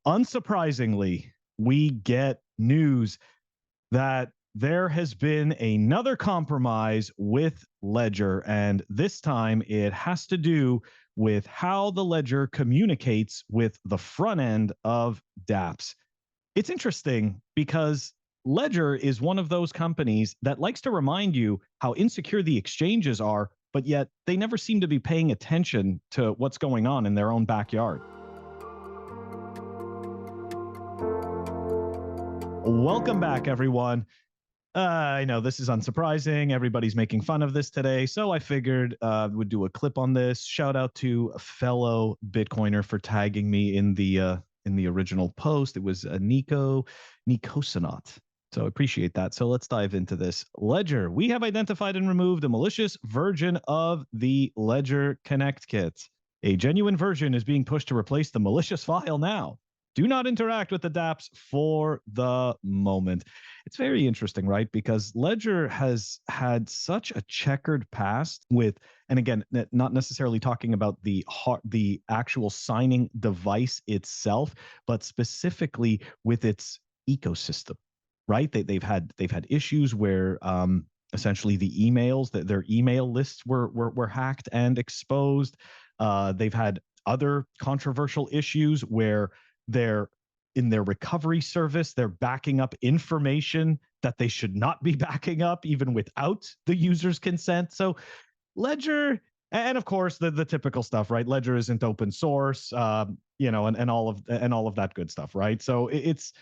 Unsurprisingly, we get news that there has been another compromise with Ledger, and this time it has to do with how the Ledger communicates with the front end of dApps. It's interesting because Ledger is one of those companies that likes to remind you how insecure the exchanges are, but yet they never seem to be paying attention to what's going on in their own backyard. Welcome back, everyone. I know this is unsurprising. Everybody's making fun of this today, so I figured would do a clip on this. Shout out to a fellow Bitcoiner for tagging me in the original post. It was Nicosonaut. So I appreciate that. So let's dive into this. Ledger, we have identified and removed a malicious version of the Ledger Connect kit. A genuine version is being pushed to replace the malicious file now. Do not interact with the dApps for the moment. It's very interesting, right? Because Ledger has had such a checkered past with, and again, not necessarily talking about the actual signing device itself, but specifically with its ecosystem, right? They've had issues where essentially the emails, that their email lists were hacked and exposed. They've had other controversial issues where they're in their recovery service, they're backing up information that they should not be backing up even without the user's consent. So Ledger, and of course the typical stuff, right? Ledger isn't open source, and all of that good stuff, right? So it's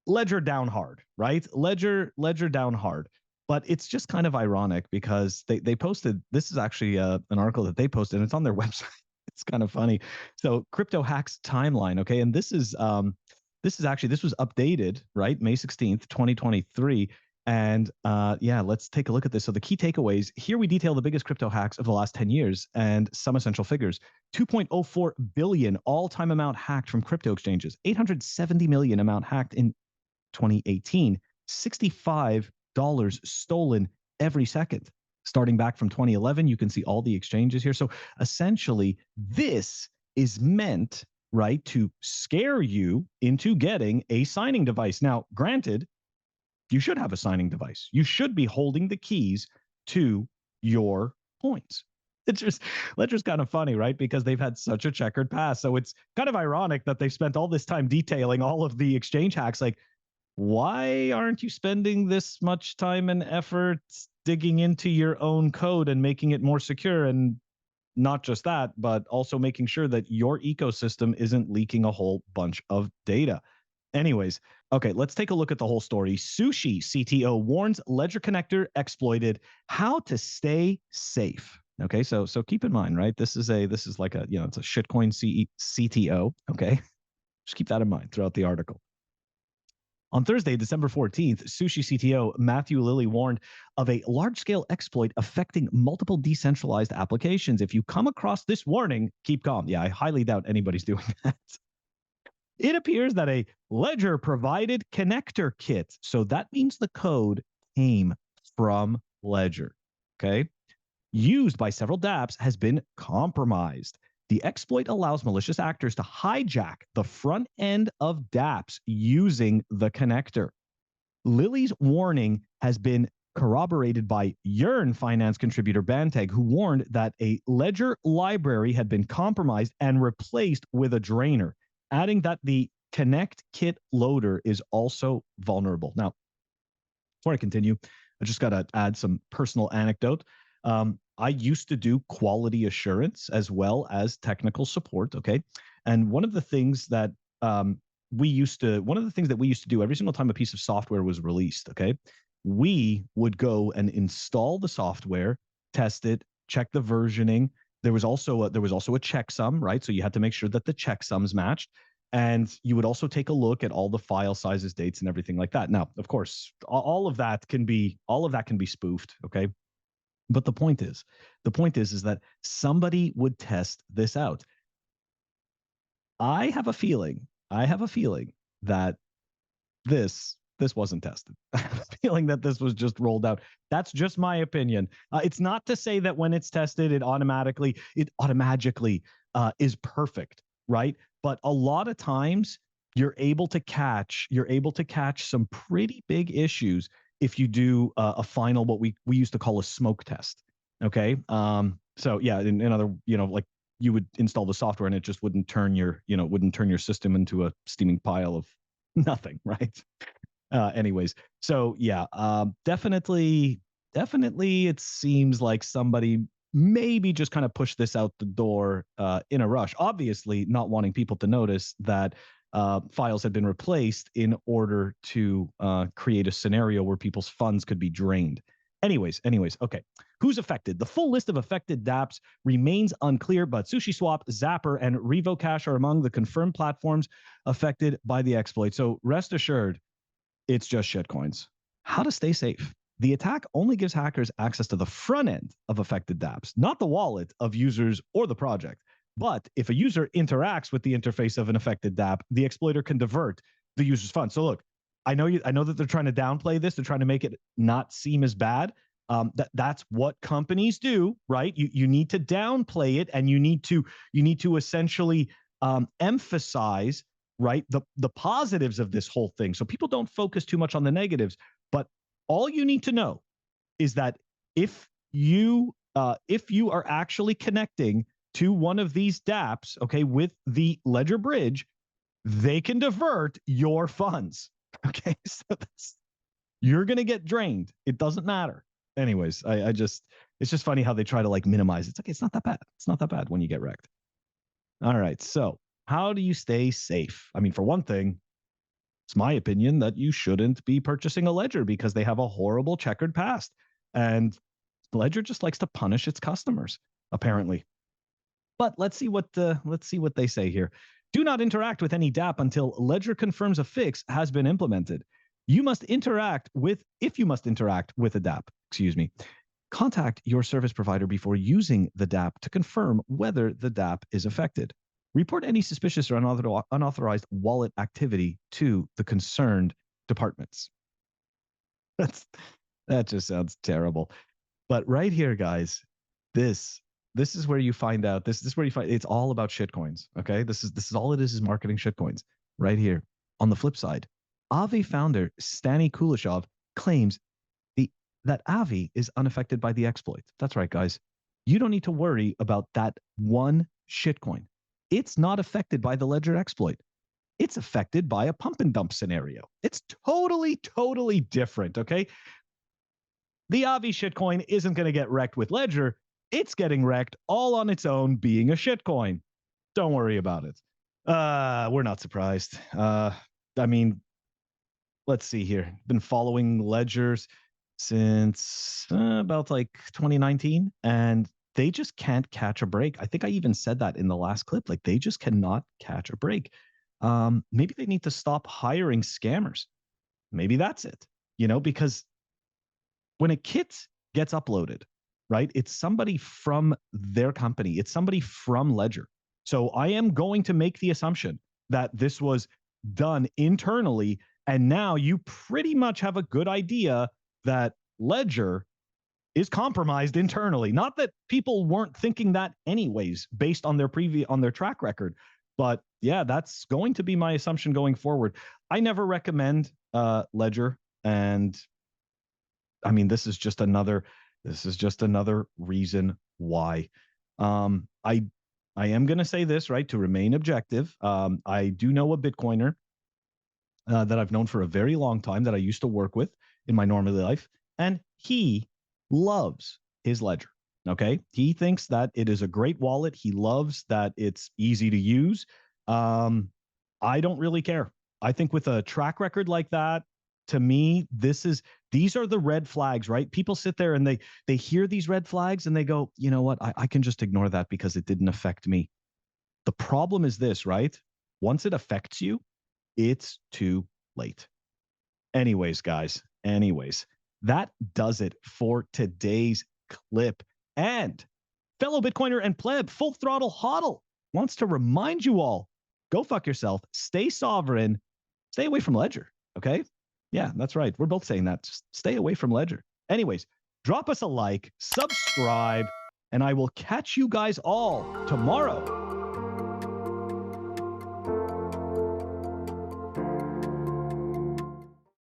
Ledger down hard, right? Ledger down hard. But it's just kind of ironic because they posted, this is actually an article that they posted, and it's on their website. It's kind of funny. So crypto hacks timeline. Okay. And this was updated, right? May 16th, 2023. And let's take a look at this. So the key takeaways here, we detail the biggest crypto hacks of the last 10 years and some essential figures. 2.04 billion all-time amount hacked from crypto exchanges, 870 million amount hacked in 2018, $65 stolen every second. Starting back from 2011, you can see all the exchanges here. So essentially, this is meant, right, to scare you into getting a signing device. Now, granted, you should have a signing device. You should be holding the keys to your coins. Ledger's kind of funny, right? Because they've had such a checkered past. So it's kind of ironic that they've spent all this time detailing all of the exchange hacks. Like, why aren't you spending this much time and effort digging into your own code and making it more secure? And not just that, but also making sure that your ecosystem isn't leaking a whole bunch of data. Anyways, okay, let's take a look at the whole story. Sushi CTO warns Ledger connector exploited. How to stay safe. Okay, so keep in mind, right? This is like a, it's a shitcoin CTO. Okay, just keep that in mind throughout the article. On Thursday, December 14th, Sushi CTO Matthew Lilly warned of a large-scale exploit affecting multiple decentralized applications. If you come across this warning, keep calm. Yeah, I highly doubt anybody's doing that. It appears that a Ledger-provided connector kit, so that means the code came from Ledger, okay, used by several dApps, has been compromised. The exploit allows malicious actors to hijack the front end of dApps using the connector. Lilly's warning has been corroborated by Yearn finance contributor Banteg, who warned that a Ledger library had been compromised and replaced with a drainer, adding that the Connect kit loader is also vulnerable. Now, before I continue, I just got to add some personal anecdote. I used to do quality assurance as well as technical support. Okay. And one of the things that we used to do every single time a piece of software was released, okay, we would go and install the software, test it, check the versioning. There was also a checksum, right? So you had to make sure that the checksums matched. And you would also take a look at all the file sizes, dates, and everything like that. Now, of course, all of that can be spoofed, okay? But the point is that somebody would test this out. I have a feeling that this wasn't tested. I have a feeling that this was just rolled out. That's just my opinion. It's not to say that when it's tested, it automatically is perfect, right? But a lot of times you're able to catch some pretty big issues if you do a final, what we used to call a smoke test. Okay. So yeah, in other, like you would install the software and it just wouldn't turn your, wouldn't turn your system into a steaming pile of nothing, right? Anyways, so yeah, definitely, it seems like somebody maybe just kind of pushed this out the door in a rush. Obviously, not wanting people to notice that files had been replaced in order to create a scenario where people's funds could be drained. Anyways, okay. Who's affected? The full list of affected dApps remains unclear, but SushiSwap, Zapper, and RevoCache are among the confirmed platforms affected by the exploit. So rest assured, it's just shitcoins. How to stay safe. The attack only gives hackers access to the front end of affected dApps, not the wallet of users or the project. But if a user interacts with the interface of an affected dApp, the exploiter can divert the user's funds. So look, I know that they're trying to downplay this. They're trying to make it not seem as bad. That's what companies do, right? You need to downplay it, and you need to essentially emphasize, right, the positives of this whole thing, so people don't focus too much on the negatives. But all you need to know is that if you are actually connecting to one of these dApps, okay, with the Ledger bridge, they can divert your funds. Okay, so you're gonna get drained. It doesn't matter. Anyways, it's just funny how they try to like minimize it. It's okay, it's not that bad. It's not that bad when you get wrecked. All right, so how do you stay safe? I mean, for one thing, it's my opinion that you shouldn't be purchasing a Ledger because they have a horrible checkered past. And Ledger just likes to punish its customers, apparently. But let's see what they say here. Do not interact with any dApp until Ledger confirms a fix has been implemented. If you must interact with a dApp, contact your service provider before using the dApp to confirm whether the dApp is affected. Report any suspicious or unauthorized wallet activity to the concerned departments. That just sounds terrible. But right here, guys, this is where you find out. This is where you find it's all about shitcoins. Okay, this is all it is marketing shitcoins. Right here. On the flip side, Aave founder Stani Kuleshov claims that Aave is unaffected by the exploit. That's right, guys. You don't need to worry about that one shitcoin. It's not affected by the Ledger exploit. It's affected by a pump and dump scenario. It's totally, totally different, okay? The Aave shitcoin isn't going to get wrecked with Ledger. It's getting wrecked all on its own being a shitcoin. Don't worry about it. We're not surprised. I mean, let's see here. Been following Ledgers since about like 2019, and they just can't catch a break. I think I even said that in the last clip. Like, they just cannot catch a break. Maybe they need to stop hiring scammers. Maybe that's it, because when a kit gets uploaded, right, it's somebody from their company. It's somebody from Ledger. So I am going to make the assumption that this was done internally, and now you pretty much have a good idea that Ledger is compromised internally. Not that people weren't thinking that anyways, based on their track record. But yeah, that's going to be my assumption going forward. I never recommend Ledger, and I mean, this is just another reason why. I am going to say this, right, to remain objective. I do know a Bitcoiner that I've known for a very long time that I used to work with in my normal life, and he loves his Ledger. Okay, he thinks that it is a great wallet. He loves that it's easy to use. I don't really care. I think with a track record like that, to me, these are the red flags, right? People sit there and they hear these red flags and they go, you know what? I can just ignore that because it didn't affect me. The problem is this, right? Once it affects you, it's too late. Anyways, guys, that does it for today's clip. And fellow Bitcoiner and pleb, Full Throttle Hodl wants to remind you all, go fuck yourself, stay sovereign, stay away from Ledger, okay? Yeah, that's right. We're both saying that. Just stay away from Ledger. Anyways, drop us a like, subscribe, and I will catch you guys all tomorrow